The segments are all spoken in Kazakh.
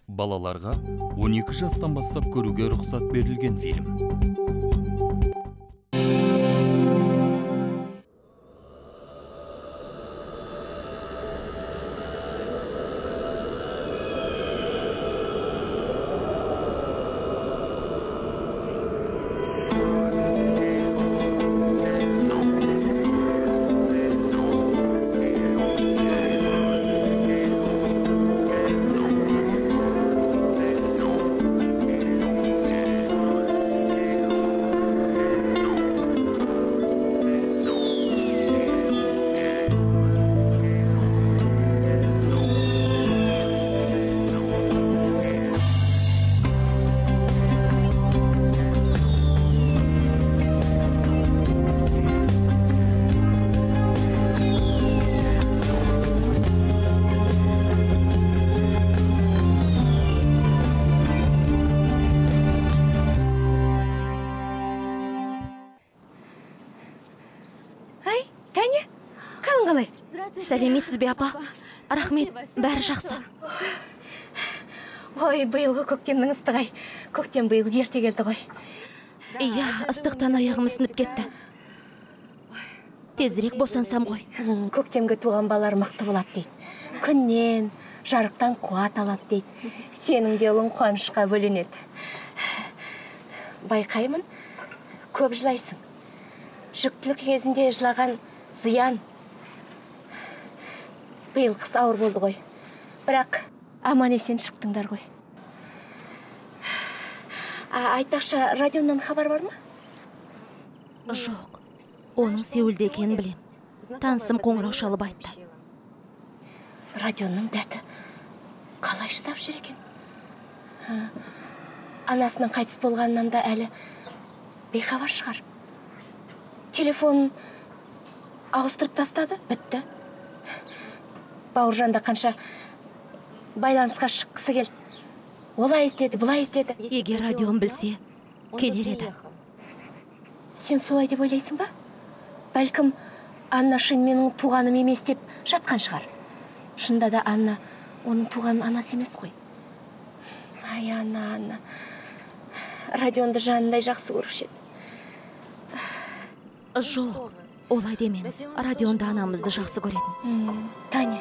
Балаларға 12 жастан бастап көруге рұқсат берілген фильм. Сәлеметсіз бе, апа? Рахмет, бәрі жақсы. Ой, биылғы көктемнің ыстығы-ай. Көктем биыл ерте келді ғой. Иә, ыстықтан аяғым ісініп кетті. Тезірек босансам ғой. Көктемге туған балалар мықты болады дейді. Күннен, жарықтан қуат алады дейді. Сенің де ұлың қуанышқа бөленеді. Байқаймын, көп жылайсың. Жүктілік кезінде жылаған зиян. Биыл қыс ауыр болды ғой. Бірақ аман есен шықтыңдар ғой. Айтақша, радионнан хабар бар ма? Жоқ, оның Сеулде екенін білем. Танысым қоңырау шалып айтты. Радионның дәті қалай шыдап жүр екен? Анасының қайтыс болғанынан да әлі бейхабар шығар. Телефонын ауыстырып тастады, бітті. Бауыржанда қанша байланысқа шыққысы келді. Олай іздеді, бұлай іздеді. Егер радион білсе, келер еді. Сен солай деп ойлайсың ба? Бәлкім, Анна шын менің туғаным емес деп жатқан шығар. Шында да Анна оның туған анасы емес қой. Ай, Анна. Радионды жанындай жақсы көруші еді. Жоқ, олай демеңіз. Радионда анамызды жақсы көретін. Таня,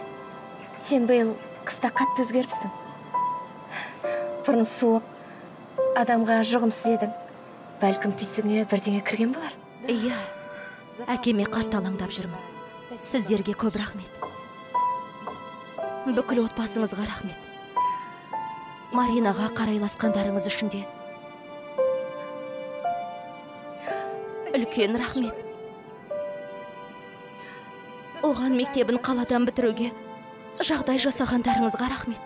сен биыл қыста қатты өзгеріпсің. Бұрын суық, адамға жұғымсыз едің. Бәлкім түйсігіне бірдеңе кірген болар. Иә, әкеме қатты алаңдап жүрмін. Сіздерге көп рахмет. Бүкіл отбасыңызға рахмет. Маринаға қарайласқандарыңыз үшін де үлкен рахмет. Оған мектебін қаладан бітіруге жағдай жасағандарыңызға рахмет.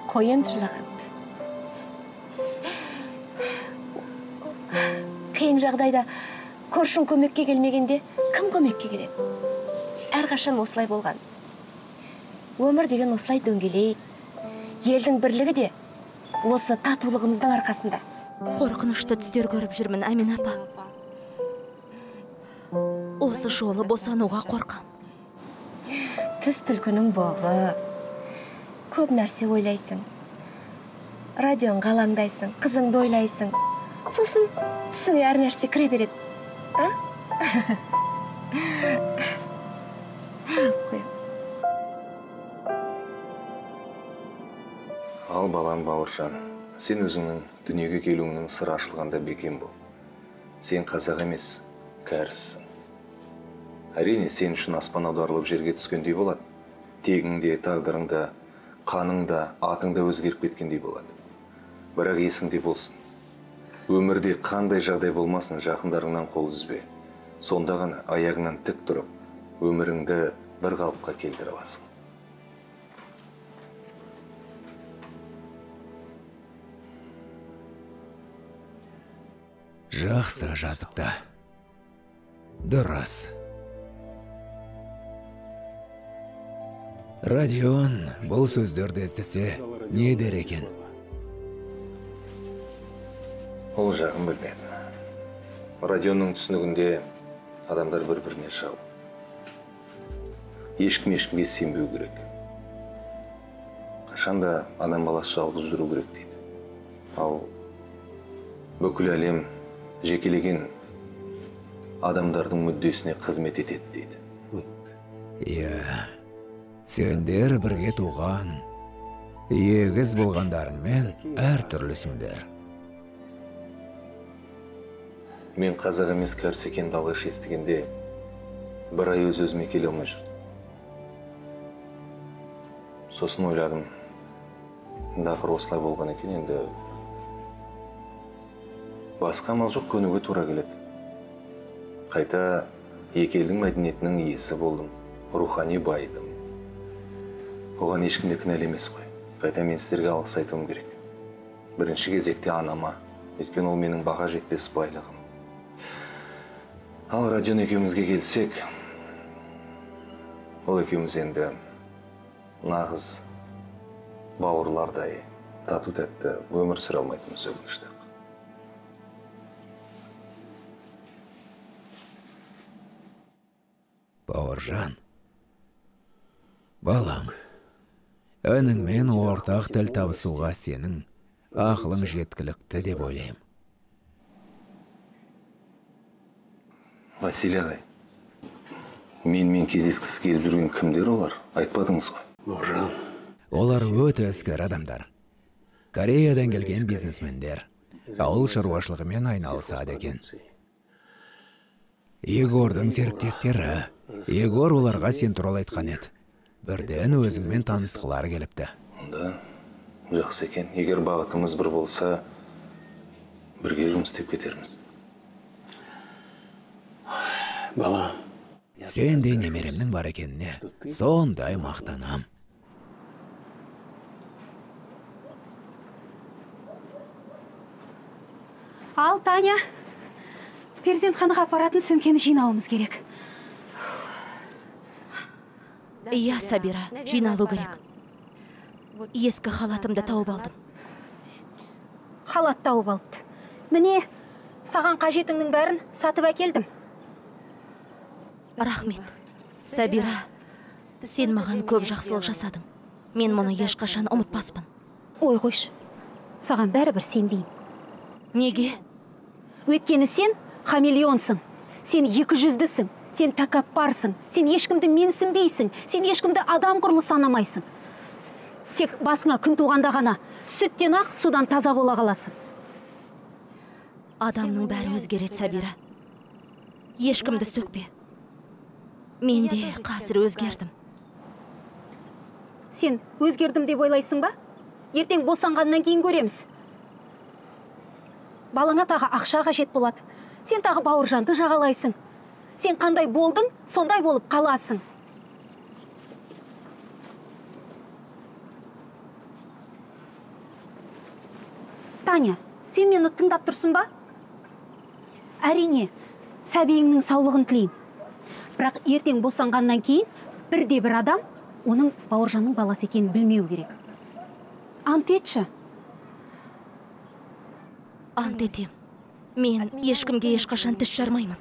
Қой енді жылағанды. Қиын жағдайда көршің көмекке келмегенде кім көмекке келеді? Әрқашан осылай болған. Өмір деген осылай дөңгелейді. Елдің бірлігі де осы татулығымыздың арқасында. Қорқынышты түстер көріп жүрмін, Әмин апа. Осы жолы босануға қорқам. Түс түлкінің боғы. Көп нәрсе ойлайсың. Радионға алаңдайсың, қызыңды ойлайсың. Сосын түсіңе әр нәрсе кіре береді. Ал балам Бауыржан, сен өзіңнің дүниеге келуіңнің сыры ашылғанда бекем бол. Сен қазақ емес, кәріссің. Әрине, сен үшін аспан аударылып жерге түскендей болады. Тегіңде, тағдырыңда, қаныңда, атыңда өзгеріп кеткендей болады. Бірақ есіңде болсын. Өмірде қандай жағдай болмасын, жақындарыңнан қол үзбе. Сонда ғана аяғыңнан тік тұрып, өміріңді бір қалыпқа келтіре аласың. Жақсы жазыпты. Дұрыс. Радион бұл сөздерді естісе, не дер екен? Ол жағын білмедім. Радионың түсінігінде адамдар бір-біріне жау. Ешкім ешкімге сенбеу керек. қашанда адам баласы жалғыз жүру керек дейді. Ал бүкіл әлем жекелеген адамдардың мүддесіне қызмет етеді дейді. Иә, сендер бірге туған, егіз болғандарыңмен әр түрлісіңдер. Мен қазақ емес кәріс екенді алғаш естігенде бір ай өз-өзіме келе алмай жүрдім. Сосын ойладым, дақыр осылай болған екен, енді басқа амал жоқ, көнуге тура келеді. Қайта екі елдің мәдениетінің иесі болдым, рухани байыдым. Оған ешкімде кінәлі емес қой. Қайта мен сіздерге алғыс айтуым керек. Бірінші кезекте анама, өйткені ол менің баға жетпес байлығым. Ал Радион екеумізге келсек, ол екеуміз енді нағыз бауырлардай тату-тәтті өмір сүре алмайтынымыз өкінішті. Бауыржан, балам, өніңмен ортақ тіл табысуға сенің ақылың жеткілікті деп ойлаймын. Василий ағай, мен кездескісі келіп жүрген кімдер олар? Айтпадыңыз ғой. Бауыржан. Олар өте іскер адамдар. Кореядан келген бизнесмендер. Ауыл шаруашылығымен айналысады екен. Егордың серіктестері. Егор оларға сен туралы айтқан еді. Бірден өзіңмен танысқылары келіпті. Онда жақсы екен. Егер бағытымыз бір болса, бірге жұмыс істеп кетерміз. Бала. Сен де немеремнің бар екеніне сондай мақтанам. Ал, Таня, перзентханаға апаратын сөмкені жинауымыз керек. Иә, Сабира, жиналу керек. Ескі халатымды тауып алдым. Халат тауып алды. Міне, саған қажетіңнің бәрін сатып әкелдім. Рахмет. Сабира, сен маған көп жақсылық жасадың. Мен мұны ешқашан ұмытпаспын. Ой қойшы, саған бәрібір сенбеймін. Неге? Өйткені сен хамелеонсың. Сен 200-дісің. Сен тәкаппарсың. Сен ешкімді менсінбейсің. Сен ешкімді адам құрлы санамайсың. Тек басыңа күн туғанда ғана сүттен ақ судан таза бола қаласың. Адамның бәрі өзгереді, Сабира. Ешкімді сөкпе. Мен де қазір өзгердім. Сен өзгердім деп ойлайсың ба? Ертең босанғаннан кейін көреміз. Балаңа тағы ақша қажет болады. Сен тағы Бауыржанды жағалайсың. Сен қандай болдың, сондай болып қаласың. Таня, сен мені тыңдап тұрсың ба? Әрине, сәбиіңнің саулығын тілеймін. Бірақ ертең босанғаннан кейін бірде-бір адам оның Бауыржанның баласы екенін білмеу керек. Ант етші. Ант етем. Мен ешкімге ешқашан тіс жармаймын.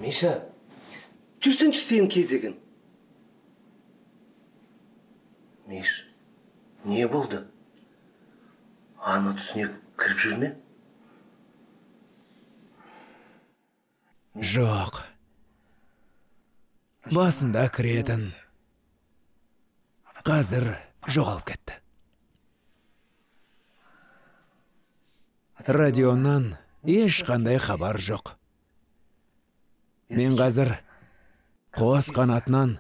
Миша, жүрсеңші сенің кезегін. Миш, не болды? Анна түсіне кіріп жүр ме? Жоқ. Басында кіретін. Қазір жоғалып кетті. Радионан ешқандай хабар жоқ. Мен қазір қос қанатынан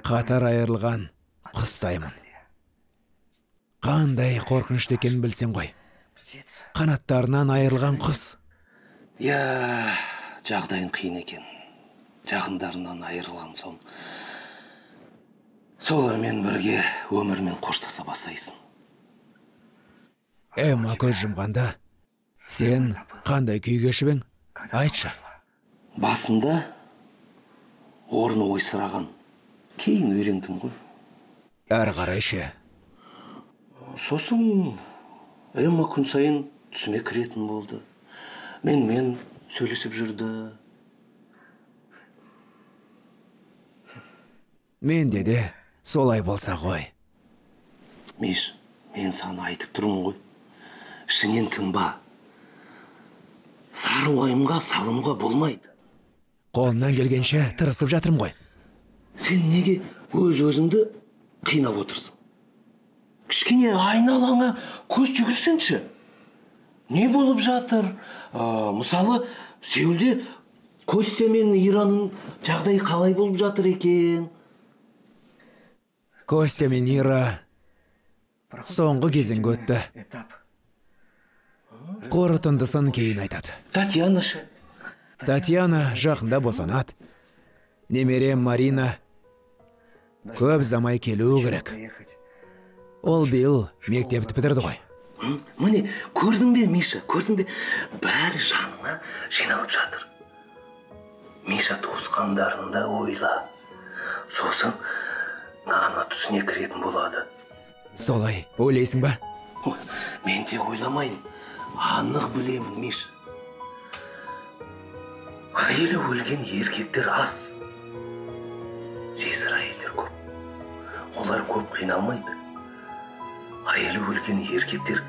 қатар айырылған құстаймын. Қандай қорқынышты екенін білсең ғой. Қанаттарынан айырылған құс. Я, жағдайын қиын екен. Жақындарынан айырылған соң. Солармен бірге өмірмен қоштаса бастайсың. Эмма көз жұмғанда, сен қандай күй кешіп ең? Айтшы. Басында орны ойсыраған. Кейін үйрендім ғой. Әрі қарайшы. Сосын Эмма күн сайын түсіме кіретін болды. Мен сөйлесіп жүрді. Менде де солай болса ғой. Миш, мен саған айтып тұрмын ғой. Ішінен тынба. Сары уайымға салынуға болмайды. Қолымнан келгенше тырысып жатырмын ғой. Сен неге өз-өзіңді қинап отырсың? Кішкене айналаңа көз жүгірсеңші. Не болып жатыр? Мысалы, Сеулде Костя мен Ираның жағдайы қалай болып жатыр екен? Костя мен Ира соңғы кезеңге өтті. Қорытындысын кейін айтады. Татьяна ше? Татьяна жақында босанады. Немере Марина көп замай келуі керек. Ол биыл мектепті бітірді ғой. Міне, көрдің бе, Миша, көрдің бе? Бәрі жанына жиналып жатыр. Миша туысқандарында ойла. Сосын Анна түсіне кіретін болады. Солай ойлайсың ба? Мен тек ойламайын. Анық білемін, Миша. Әйелі өлген еркектер аз. Жесір әйелдер көп. Олар көп қиналмайды. Әйелі өлген еркектер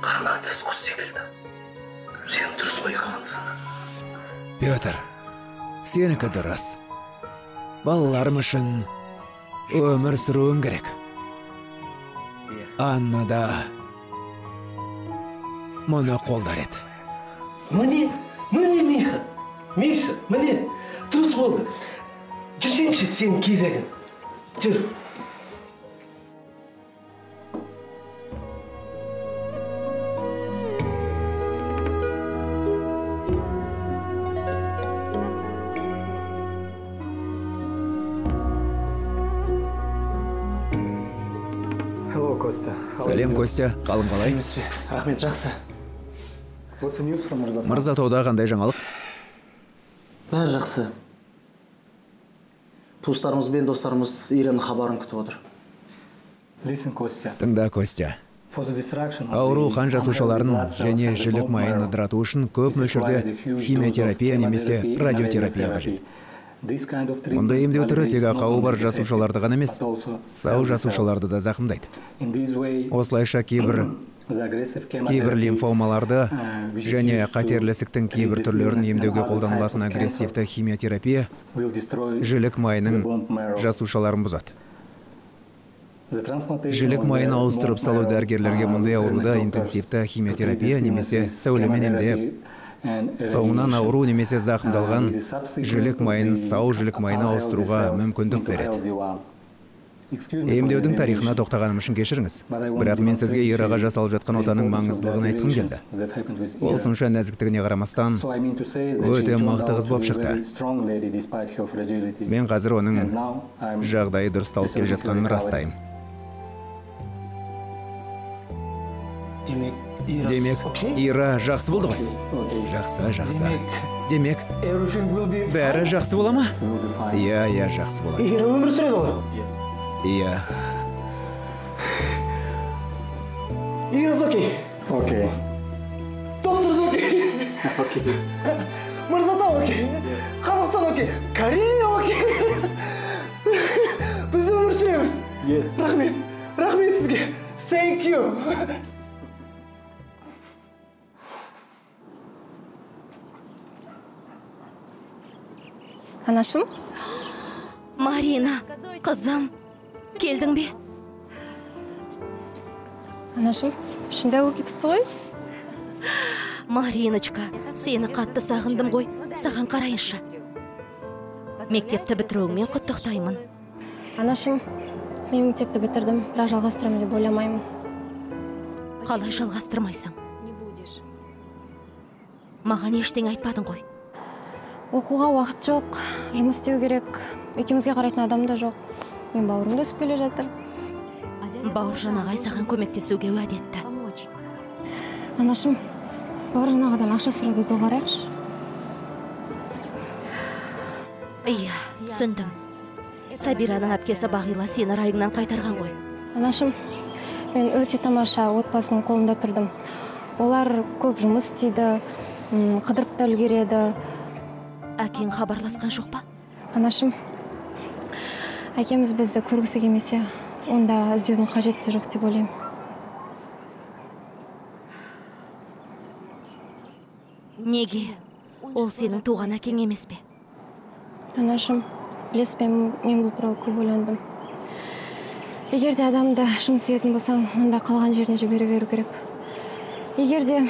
қанатсыз құс секілді. Сен дұрыс байқағансың. Петр, сенікі дұрыс. Балаларым үшін өмір сүруім керек. Анна да мұны қолдар еді. Міне, Миша, міне, дұрыс болды. Жүрсеңші сен кезегін. Жүр. Сәлем, Костя. Қалың қалай? Рахмет, жақсы. Мырза тауда қандай жаңалық? Бәрі жақсы. Туыстарымыз бен достарымыз Ираның хабарын күтіп отыр. Тыңда, Костя. Ауру қан жасушаларын және жілік майын ыдырату үшін көп мөлшерде химиотерапия немесе радиотерапия қажет. Мұндай емдеу түрі тек ақауы бар жасушаларды ғана емес, сау жасушаларды да зақымдайды. Осылайша кейбір лимфомаларды және қатерлі ісіктің кейбір түрлерін емдеуге қолданылатын агрессивті химиотерапия жілік майының жасушаларын бұзады. Жілік майын ауыстырып салу дәрігерлерге мұндай ауруда интенсивті химиотерапия немесе сәулемен емдеп, соңынан ауру немесе зақымдалған жілік майын сау жілік майына ауыстыруға мүмкіндік береді. Емдеудің тарихына тоқтағаным үшін кешіріңіз, бірақ мен сізге Ираға жасалып жатқан отаның маңыздылығын айтқым келді. Ол сонша нәзіктігіне қарамастан өте мықты қыз болып шықты. Мен қазір оның жағдайы дұрысталып келе жатқанын растаймын. Демек, Ира жақсы болды ғой? Жақсы. Демек, бәрі жақсы бола ма? Иә, жақсы болады. Ира өмір сүреді ғой? Иә. Ира's окей. Доктор's окей. Мырзатау окей. Қазақстан окей. Корея окей. Біз өмір сүреміз. Рахмет сізге. Thank you. Анашым, Марина, қызым, келдің бе? анашым, шында ол кетіпті ғой? Мариночка, сені қатты сағындым ғой, саған қарайыншы. Мектепті бітіруіңмен құттықтаймын. Анашым, мен мектепті бітірдім, бірақ жалғастырамын деп ойламаймын. Қалай жалғастырмайсың? Маған ештеңе айтпадың ғой. Оқуға уақыт жоқ, жұмыс істеу керек. Екеумізге қарайтын адам да жоқ. Мен бауырым да өсіп келе жатыр. Бауыржан ағай саған көмектесуге уәде етті. Анашым, Бауыржан ағадан ақша сұрауды доғарайықшы. Иә, түсіндім. Сабираның әпкесі Бағила сені райыңнан қайтарған ғой. Анашым, мен өте тамаша отбасының қолында тұрдым. Олар көп жұмыс істейді, қыдырып та үлгереді. Әкең хабарласқан жоқ па? Анашым, әкеміз бізді көргісі келмесе, онда іздеудің қажеті жоқ деп ойлаймын. Неге? Ол сенің туған әкең емес пе? Анашым, білесіз бе, мен бұл туралы көп ойландым. Егер де адамды шын сүйетін болсаң, онда қалған жеріне жібере беру керек. Егер де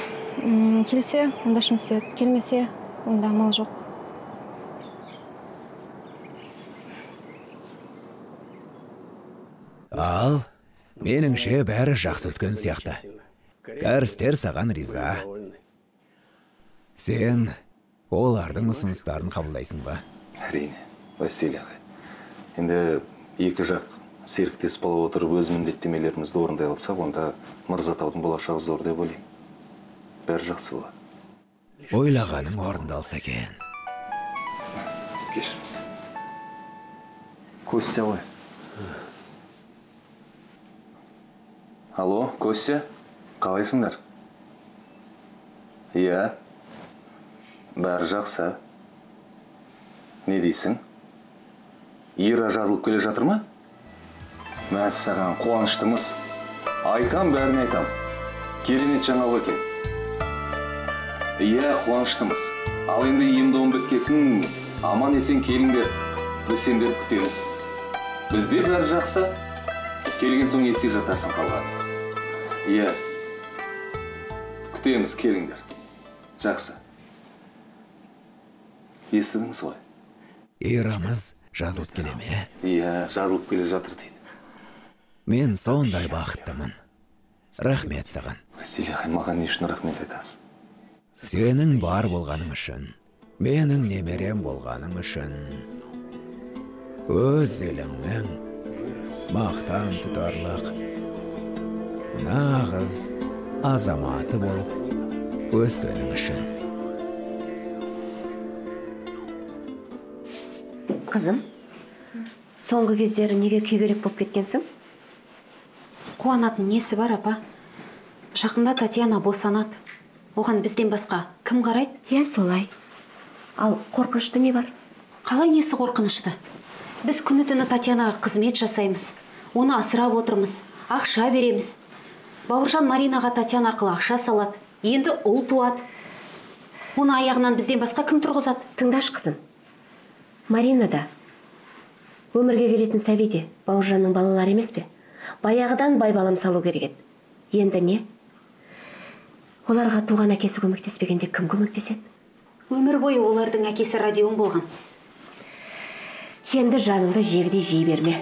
келсе, онда шын сүйеді, келмесе, онда амал жоқ. Ал, меніңше бәрі жақсы өткен сияқты. Кәрістер саған риза. Сен олардың ұсыныстарын қабылдайсың ба? Әрине, Василий ағай. Енді екі жақ серіктес болып отырып өз міндеттемелерімізді орындай алсақ, онда Мырзатаудың болашағы зор деп ойлаймын. Бәрі жақсы болады. Ойлағаның орындалса екен. Кешіріңіз. Костя ғой. Алло, Костя, қалайсыңдар? Иә, бәрі жақсы. Не дейсің? Ира жазылып келе жатыр ма? Мәссаған, қуаныштымыз. Айтам, бәріне айтам. Керемет жаңалық екен. Иә, қуаныштымыз. Ал енді ем-дом біткесін, аман есен келіңдер. Біз сендерді күтеміз. Бізде бәрі жақсы. Келген соң ести жатарсың қалған. Иә. Күтеміз, келіңдер. Жақсы. Естідіңіз ғой? Ирамыз жазылып келе ме? Иә, жазылып келе жатыр дейді. Мен сондай бақыттымын. Рахмет саған. Василий ағай, маған не үшін рахмет айтасыз? Сенің бар болғаның үшін, менің немерем болғаның үшін, өз еліңнің мақтан тұтарлық нағыз азаматы болып өскенің үшін. Қызым, соңғы кездері неге күйгелек болып кеткенсің? Қуанатын несі бар, апа? Жақында Татьяна босанады. Оған бізден басқа кім қарайды? Иә, солай. Ал қорқынышты не бар? Қалай несі қорқынышты? Біз күні түні Татьянаға қызмет жасаймыз. Оны асырап отырмыз, ақша береміз. Бауыржан Маринаға Татьяна арқылы ақша салады. Енді ұл туады. Оны аяғынан бізден басқа кім тұрғызады? Тыңдаш, қызым. Марина да өмірге келетін сәби де Бауыржанның балалары емес пе? Баяғыдан байбалам салу керек еді. Енді не? Оларға туған әкесі көмектеспегенде кім көмектеседі? Өмір бойы олардың әкесі радион болған. Енді жаныңды жегідей жей берме,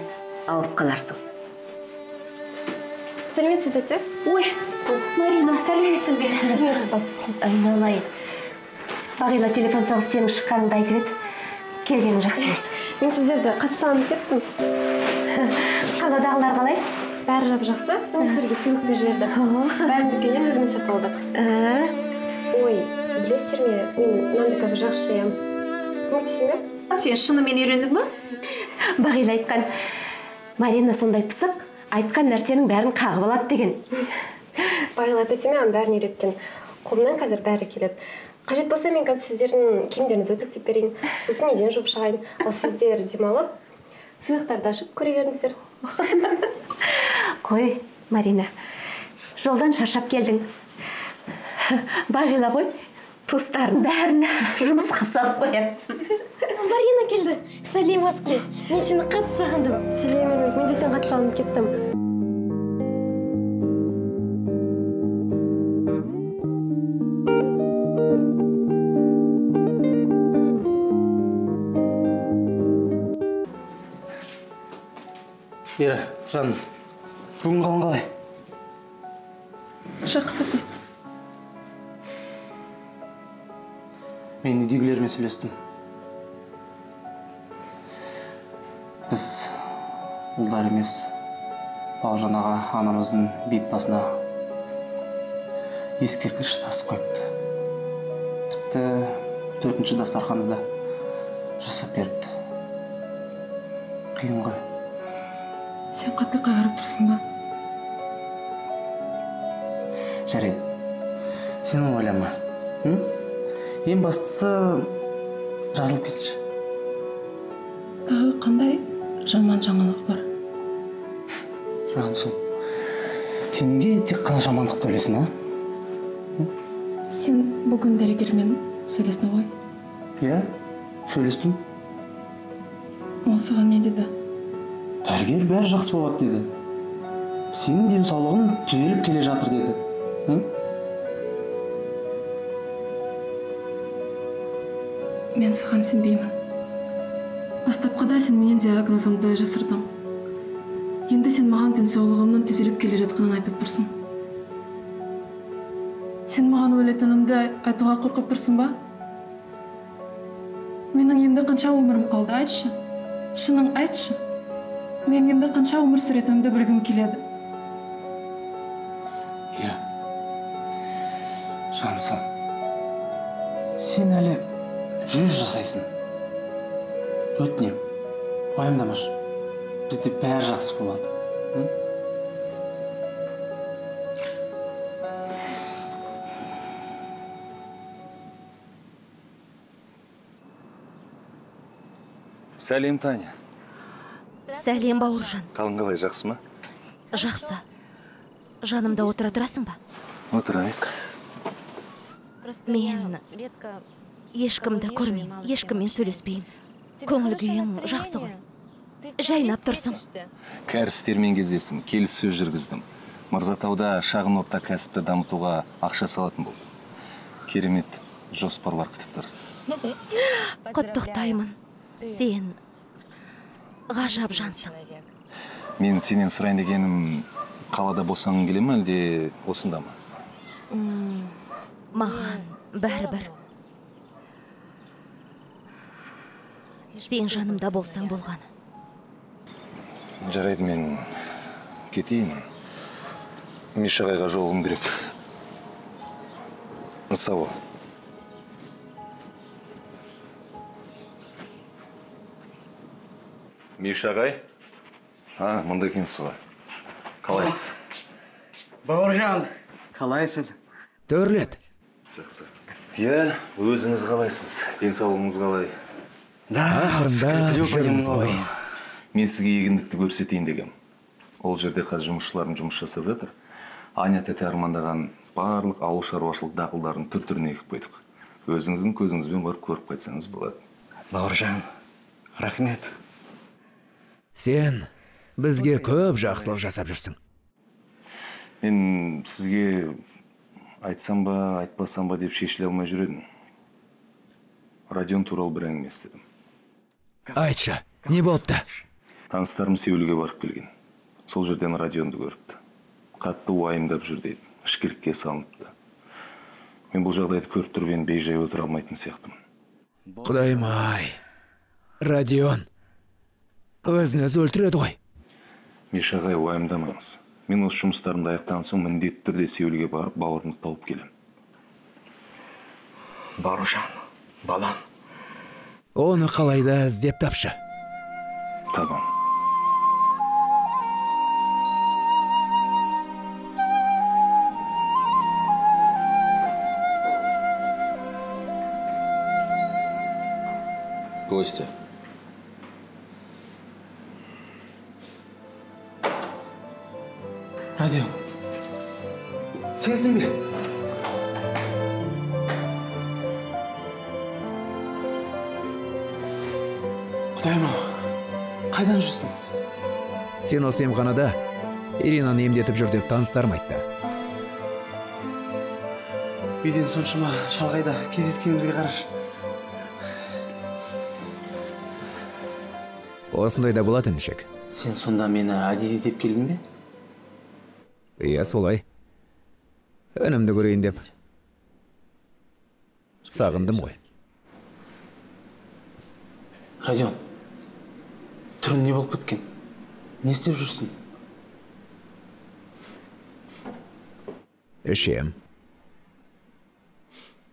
ауырып қаларсың. Сәлеметсіз, тәте? Ой, Марина, сәлеметсің бе? Айналайын. Бағила телефон соғып сенің шыққаныңды айтып еді. Келгенің жақсы еді. Мен сіздерді қатты сағынып кеттім. Қаладағылар қалай? Бәрі жап-жақсы. Сіздерге сыйлық беріп жіберді. Бәрін дүкеннен өзіміз сатып алдық. Ой, білесіздер ме, мен нанды қазір жақсы жаямын. Көмектесің бе? Сен шынымен үйрендің бе? Бағила айтқан, Марина сондай пысық, айтқан нәрсенің бәрін қағып алады деген. Бағила тәтеме бәрін үйреткен. Қолымнан қазір бәрі келеді. Қажет болса мен қазір сіздердің киімдеріңізді үтіктеп берейін. Сосын неден жуып шығайын. Ал сіздер демалып, сыйлықтарды ашып көре беріңіздер. Қой, Марина, жолдан шаршап келдің. Бағила ғой, туыстарын бәрін жұмысқа салып қояды. Марина келді. Сәлем апке. Мен сені қатты сағындым. Сәлем, Ермек. Мен де сен қатты сағынып кеттім. Ира, жаным, бүгін қалың қалай? Жақсы көсті. Мен үйдегілермен сөйлестім. Біз ұлдар емес, Бауыржан аға анамыздың бет басына ескерткіш тас қойыпты. Тіпті 4-ші дастарханды да жасап беріпті. Қиын ғой. Сен қатты қайғырып тұрсың ба? Жарайды, сен ойлама. Ең бастысы жазылып кетші. Тағы қандай жаман жаңалық бар? Жансың, сен неге тек қана жамандықты ойлайсың, Сен бүгін дәрігермен сөйлестің ғой? Иә, сөйлестім. Ол саған не деді? Дәрігер бәрі жақсы болады деді. Сенің денсаулығың түзеліп келе жатыр деді. Мен саған сенбеймін. Бастапқыда сен менен диагнозымды жасырдың. Енді сен маған денсаулығымның түзеліп келе жатқанын айтып тұрсың. Сен маған өлетінімді айтуға қорқып тұрсың ба? Менің енді қанша өмірім қалды, айтшы. Шының айтшы. Мен енді қанша өмір сүретінімді білгім келеді. Ира, Жансың, сен әлі 100 жасайсың. Өтінем, уайымдамашы. Бізде бәрі жақсы болады. Сәлем, Таня. Сәлем, Бауыржан. Қалың қалай, жақсы ма? Жақсы. Жанымда отыра тұрасың ба? Отырайық. Мен ешкімді көрмеймін, ешкіммен сөйлеспеймін. Көңіл күйің жақсы ғой. Жайнап тұрсың. Кәрістермен кездестім, келіссөз жүргіздім. Мырзатауда шағын орта кәсіпті дамытуға ақша салатын болды. Керемет жоспарлар күтіп тұр. Құттықтаймын. Сен ғажап жансың. Мен сенен сұрайын дегенім, қалада босанғың келе ме, әлде осында ма? Маған бәрібір. Сен жанымда болсаң болғаны. Жарайды, мен кетейін. Мишағайға жолығым керек. Сау. Мишағай? Мұнда екенсіз ғой. Қалайсыз? Бауыржан, қалайсың? Төрлет. Жақсы. Иә, өзіңіз қалайсыз? Денсаулығыңыз қалай? Ақырында жүрміз ғой. Мен сізге егіндікті көрсетейін дегем. Ол жерде қазір жұмысшыларым жұмыс жасап жатыр. Аня тәте армандаған барлық ауыл шаруашылық дақылдарын түр-түріне егіп қойдық. Өзіңіздің көзіңізбен барып көріп қайтсаңыз болады. Бауыржан, рахмет. Сен бізге көп жақсылық жасап жүрсің. Мен сізге айтсам ба, айтпасам ба деп шешіле алмай жүредім. Радион туралы бір әңгіме естідім. Айтшы, не болыпты? Таныстарым Сеулге барып келген. Сол жерден радионды көріпті. Қатты уайымдап жүр дейді, ішкілікке салыныпты. Мен бұл жағдайды көріп тұрып енді бейжай отыра алмайтын сияқтымын. Құдайым-ай, радион өзін өзі өлтіреді ғой. Мишағай, уайымдамаңыз. Мен осы жұмыстарымды аяқтаған соң міндетті түрде Сеулге барып бауырымды тауып келем. Бауыржан, балам. Оны қалайда іздеп тапшы. Табам. Костя. Радион, сенсің бе? Құдайым-ау, қайдан жүрсің? Сен осы емханада Иринаны емдетіп жүр деп таныстарым айтты. Үйден соншама шалғайда кездескенімізге қарашы. Осындай да болатын нешек. Сен сонда мені әдейі іздеп келдің бе? Иә, солай. Өнімді көрейін деп. Сағындым ғой. Радион, түрің не болып біткен? Не істеп жүрсің? Ішем.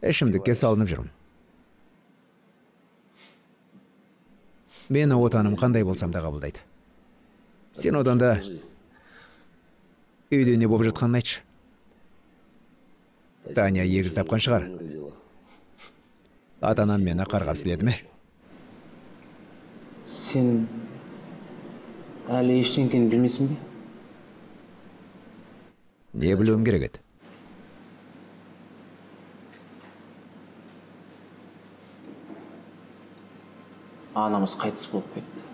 Ішімдікке салынып жүрмін. Мені отаным қандай болсам да қабылдайды. Сен одан да үйде не болып жатқанын айтшы. Таня егіз тапқан шығар. Ата-анам мені қарғап сіледі ме? Сен әлі ештеңкені білмейсің бе? Не білуім керек еді? Анамыз қайтыс болып кетті.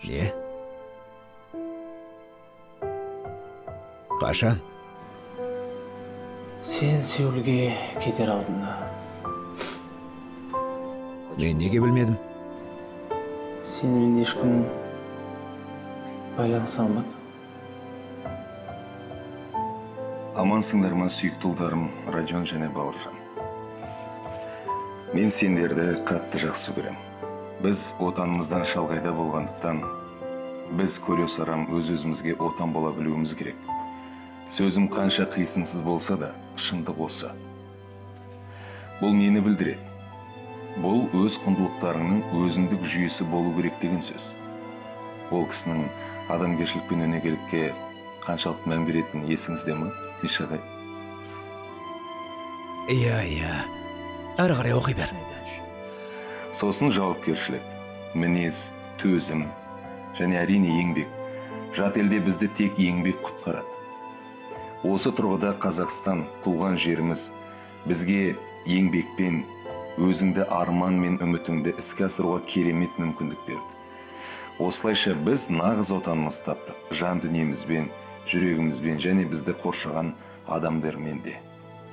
Не? Қашан? Сен Сеулге кетер алдында. Мен неге білмедім? Сенімен ешкім байланыса алмады. Амансыңдар ма, сүйікті ұлдарым, Радион және Бауыржан. Мен сендерді қатты жақсы көрем. Біз отанымыздан шалғайда болғандықтан, біз көре сарам өз-өзімізге отан бола білуіміз керек. Сөзім қанша қисынсыз болса да, шындық осы. Бұл нені білдіреді? Бұл өз құндылықтарыңның өзіндік жүйесі болу керек деген сөз. Ол кісінің адамгершілік пен өнегелікке қаншалық мән беретін есіңізде ме, Мишағай? Иә. Әрі қарай оқи бер. Сосын жауапкершілік, мінез, төзім және әрине еңбек. Жат елде бізді тек еңбек құтқарады. Осы тұрғыда Қазақстан, туған жеріміз, бізге еңбекпен, өзіңді арман мен үмітіңді іске асыруға керемет мүмкіндік берді. Осылайша біз нағыз отанымыз таптық, жан дүниемізбен, жүрегімізбен және бізді қоршаған адамдармен де.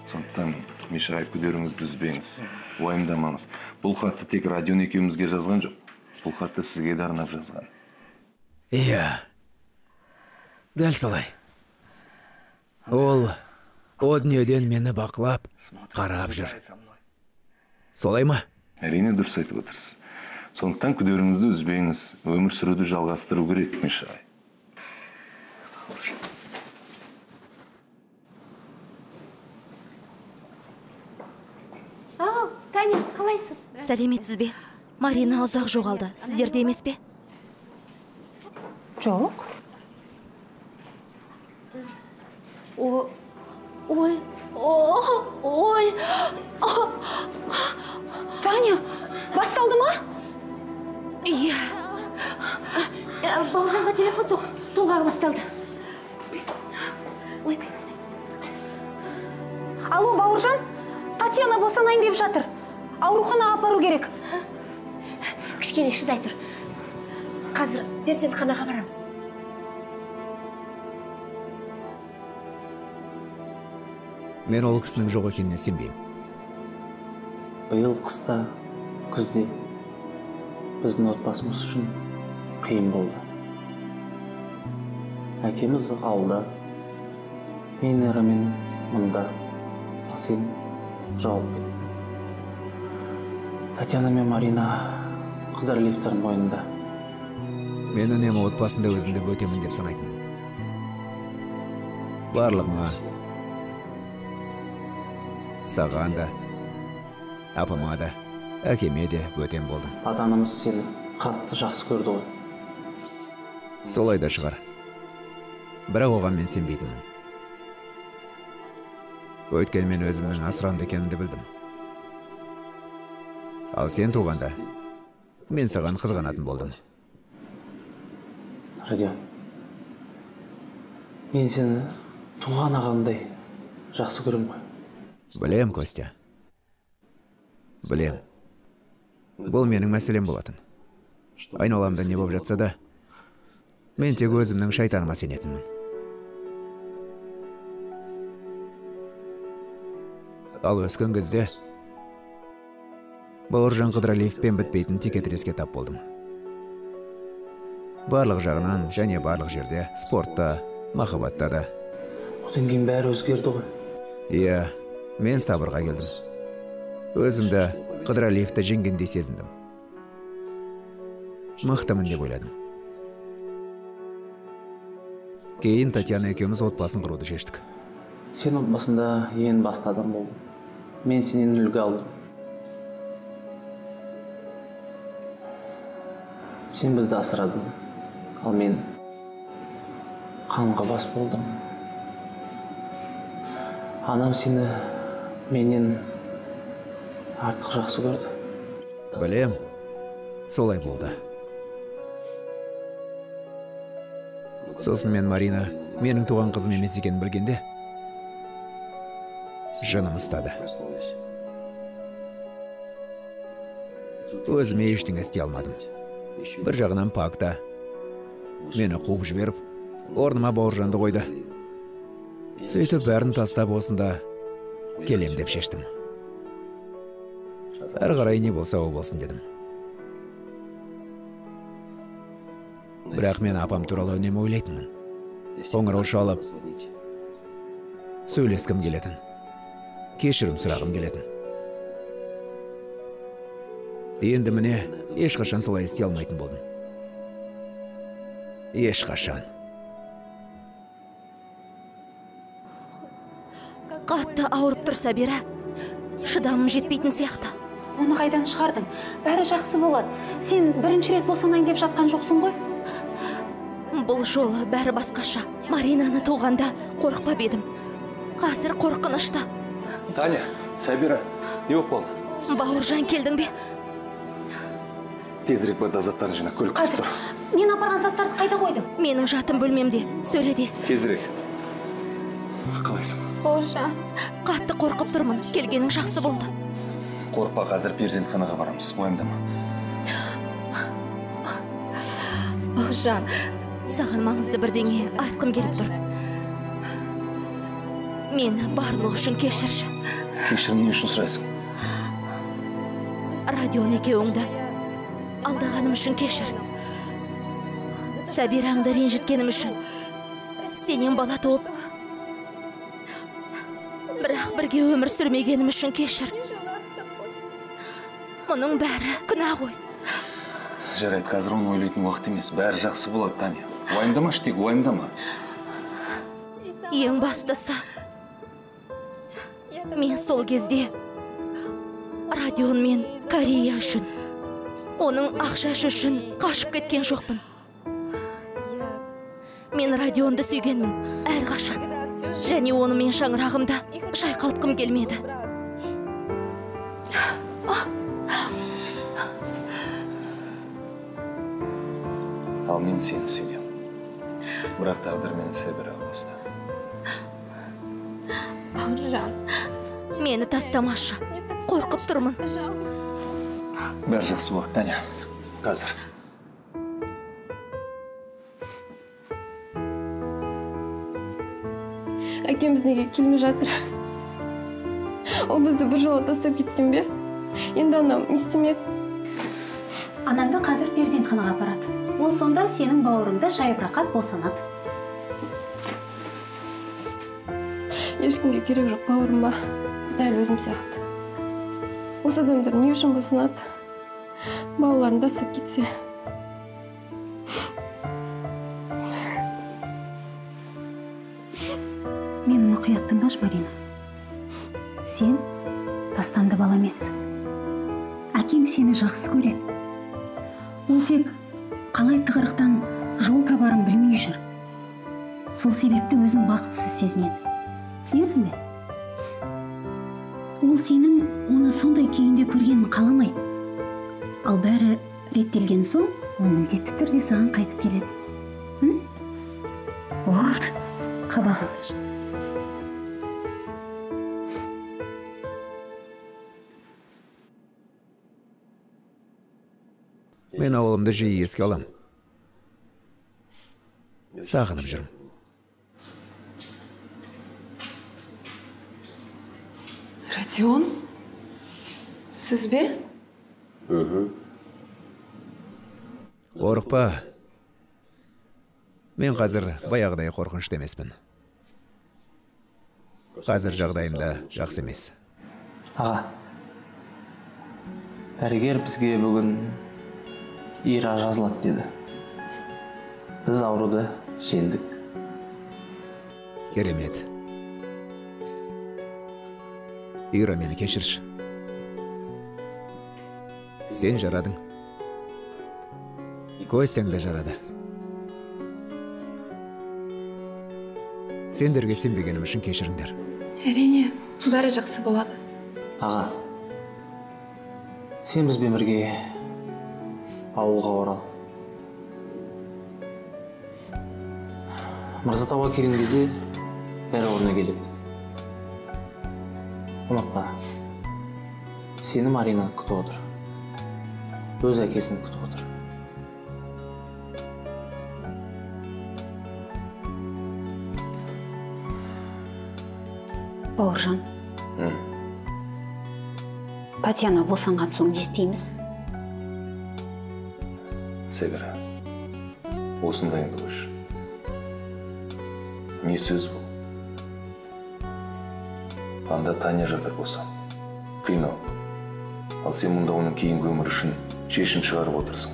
Сондықтан, Мишағай, күдеріңізді үзбеңіз, уайымдамаңыз. Бұл хатты тек Радион екеумізге жазған жоқ. Бұл хатты сізге де арнап жазған. Иә, дәл солай. Ол о дүниеден мені бақылап, қарап жүр. Солай ма? Әрине дұрыс айтып отырсыз. Сондықтан күдеріңізді үзбеңіз, өмір сүруді жалғастыру керек, Мишағай. Таня, қалайсың? Сәлеметсіз бе? Марина ұзақ жоғалды. Сіздерде емес пе? Жоқ. Ой. Таня, басталды ма? Иә. Бауыржанға телефон соқ, толғағы басталды. Ой. Алло, Бауыржан, Татьяна босанайын деп жатыр. Ауруханаға апару керек. Кішкене шыдай тұр. Қазір перзентханаға барамыз. Мен ол кісінің жоқ екеніне сенбеймін. Биыл қыста, күзде біздің отбасымыз үшін қиын болды. Әкеміз ауылда, мен әрамен мұнда, сен жоғалып кеттің. Татьяна мен Марина Қыдырәлиевтердің мойнында. Мен үнемі отбасында өзімді бөтемін деп санайтын. Барлығыңа, саған да, апама да, әкеме де бөтем болдым. Ата-анамыз сені қатты жақсы көрді ғой. Солай да шығар. Бірақ оған мен сенбейтінмін. Өйткені мен өзімнің асыранды екенімді білдім. Ал сен туғанда, мен саған қызғанатын болдым. Радион, Мен сені туған ағамдай жақсы көрем ғой. Білем, Костя. Білем. Бұл менің мәселем болатын. Айналамда не болып жатса да, мен тек өзімнің шайтаныма сенетінмін. Ал өскен кезде Бауыржан Қыдырәлиевпен бітпейтін текетіреске тап болдым. Барлық жағынан және барлық жерде, спортта, махаббатта да. Одан кейін бәрі өзгерді ғой. Иә, мен сабырға келдім. Өзімді Қыдырәлиевті жеңгендей сезіндім. Мықтымын деп ойладым. Кейін Татьяна екеуміз отбасын құруды шештік. Сен отбасында ең басты адам болдың. Мен сенен үлгі алдым. Сен бізді асырадың, ал мен қанға бас болдым. Анам сені менен артық жақсы көрді. Білем, солай болды. Сосын мен Марина менің туған қызым емес екенін білгенде, жыным ұстады. Өзіме ештеңе істей алмадым. Бір жағынан Пакта мені қуып жіберіп, орныма Бауыржанды қойды. Сөйтіп бәрін тастап осында келем деп шештім. Әрі қарай не болса о болсын дедім. Бірақ мен апам туралы үнемі ойлайтынмын. Қоңырау шалып, сөйлескім келетін. Кешірім сұрағым келетін. Енді міне, ешқашан солай істей алмайтын болдым. Ешқашан. Қатты ауырып тұрса бері, шыдамым жетпейтін сияқты. Оны қайдан шығардың? Бәрі жақсы болады. Сен бірінші рет босанайын деп жатқан жоқсың ғой? Бұл жолы бәрі басқаша. Маринаны туғанда қорықпап едім. Қазір қорқынышты. Таня, Сәбира, не болып болды? Бауыржан, келдің бе? Тезірек барда заттарын жинап көлік Қазір, мен апарған заттарды қайда қойдың? Менің жатым бөлмемде, сөйледе. Тезірек. Қалайсың? Бауыржан. Қатты қорқып тұрмын, келгенің жақсы болды. Қорықпа, қазір перзентханаға барамыз, уайымдама. Бауыржан, саған маңызды бірдеңе айтқым келіп тұр. Мені барлығы үшін кешірші. Кешірім не үшін сұрайсың? Радион екеуіңді алдағаным үшін кешір. Сәбираңды ренжіткенім үшін. Сенен бала туып, бірақ бірге өмір сүрмегенім үшін кешір. Мұның бәрі күнә ғой. Жарайды, қазір оны ойлайтын уақыт емес. Бәрі жақсы болады, Таня. Уайымдама, тек уайымдама. Ең бастысы, мен сол кезде радион мен Корея үшін, оның ақшасы үшін қашып кеткен жоқпын. Мен радионды сүйгенмін әрқашан. Және оны мен шаңырағымда шайқалтқым келмеді. Ал мен сені сүйгем. Бірақ тағдыр мені Сәбираға қосты. Бауыржан. Мені тастамашы. Қорқып тұрмын. Бәрі жақсы болады, Таня. Қазір. Әкеміз неге келмей жатыр? Ол бізді бір жолы тастап кеткен бе? Енді анам не істемек? Анаңды қазір перзентханаға апарады. Ол сонда сенің бауырыңда жайбарақат босанады. Ешкімге керек жоқ бауырыма. Дәл өзім сияқты. Осы адамдар не үшін босанады? Балаларын тастап кетсе. Мені мұқият тыңдашы, Марина. Сен тастанды бала емессің. Әкең сені жақсы көреді. Ол тек қалай тығырықтан жол табарын білмей жүр. Сол себепті өзін бақытсыз сезінеді. Түсінесің бе? Ол сенің оны сондай күйінде көргенін қаламайды. Ал бәрі реттелген соң, ол міндетті түрде саған қайтып келеді. Болды. қабағыңды жа. Мен ауылымды жиі еске алам. Сағынып жүрмін. Родион? Сіз бе? Қорықпа. Мен қазір баяғыдай қорқынышты емеспін. Қазір жағдайым да жақсы емес. Аға, дәрігер бізге бүгін Ира жазылады деді. Біз ауруды жеңдік. Керемет. Ира, мені кешірші. Сен жарадың. Костяң да жарады. Сендерге сенбегенім үшін кешіріңдер. Әрине, бәрі жақсы болады. Аға, сен бізбен бірге ауылға орал. Мырзатауға келген кезде бәрі орнына келеді. Ұмытпа, сені Марина күтіп отыр. Өз әкесін күтіп отыр. Бауыржан. Татьяна босанған соң не істейміз? Сәбира, осындайыңды қойшы. Не сөз бұл? Анда Таня жатыр болсам. Қинау. Ал сен мұнда оның кейінгі өмір үшін шешім шығарып отырсың.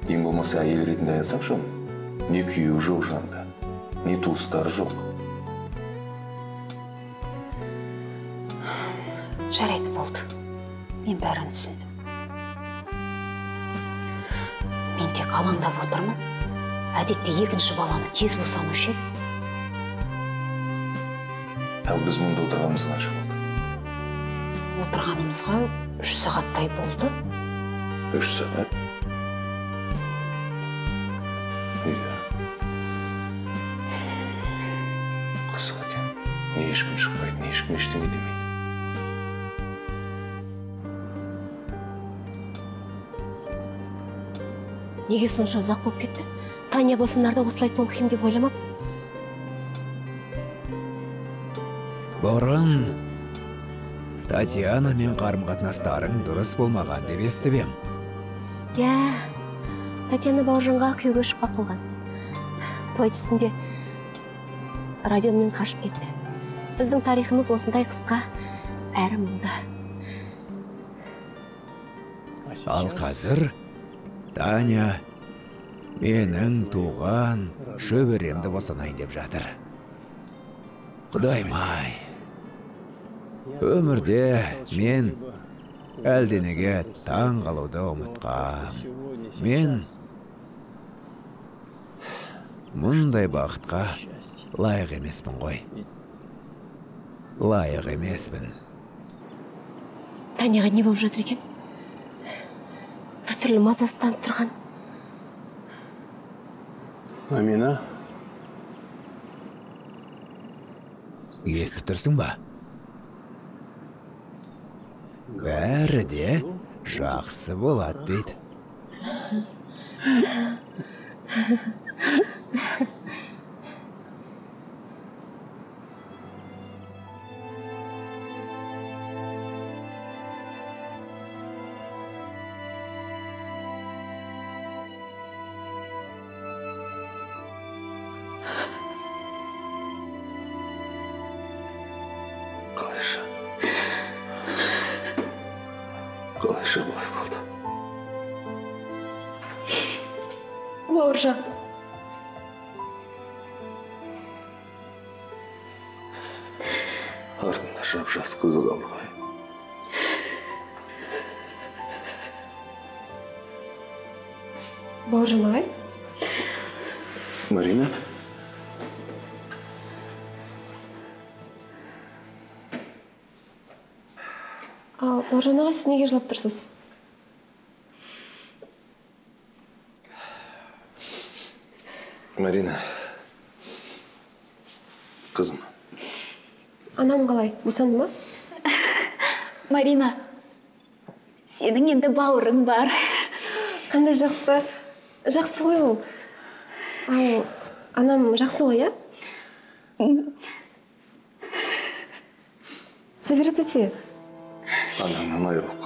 Ең болмаса әйел ретінде аясапшы оны. Не күйеуі жоқ жанында, не туыстары жоқ. Жарайды болды. Мен бәрін түсіндім. Мен тек алаңдап отырмын. Әдетте екінші баланы тез босанушы еді. Ал біз мұнда отырғанымыз қанша болды? Отырғанымызға 3 сағаттай болды. 3 сағат? Иә. Қызық екен. Не ешкім шықпайды, не ешкім ештеңе демейді. Неге сонша ұзақ болып кетті? Таня босанарда осылай толқиым деп ойламап. Бұрын Татьяна мен қарым-қатынастарың дұрыс болмаған деп естіп ем. Иә, Татьяна Бауыржанға күйеуге шықпақ болған. Той түсінде Родионмен қашып кетті. Біздің тарихымыз осындай қысқа, әрі мұңды. Ал қазір Таня менің туған шөберемді босанайын деп жатыр. Құдайым-ай, өмірде мен әлденеге таң қалуды ұмытқам. Мен мұндай бақытқа лайық емеспін ғой. Лайық емеспін. Таняға не болып жатыр екен? Біртүрлі мазасызданып тұрған. Амина? Естіп тұрсың ба? Бәрі де жақсы болады дейді. Қалайша бұлай болды? Бауыржан. Артында жап-жас қызы қалды ғой. Бауыржан ағай? Марина? Бауыржан ағай, сіз неге жылап тұрсыз? Марина, қызым. Анам қалай, босанды ма? Марина, сенің енді бауырың бар. Қандай жақсы. Жақсы ғой ол. Ал анам жақсы ғой, я? Анаңнан айырылып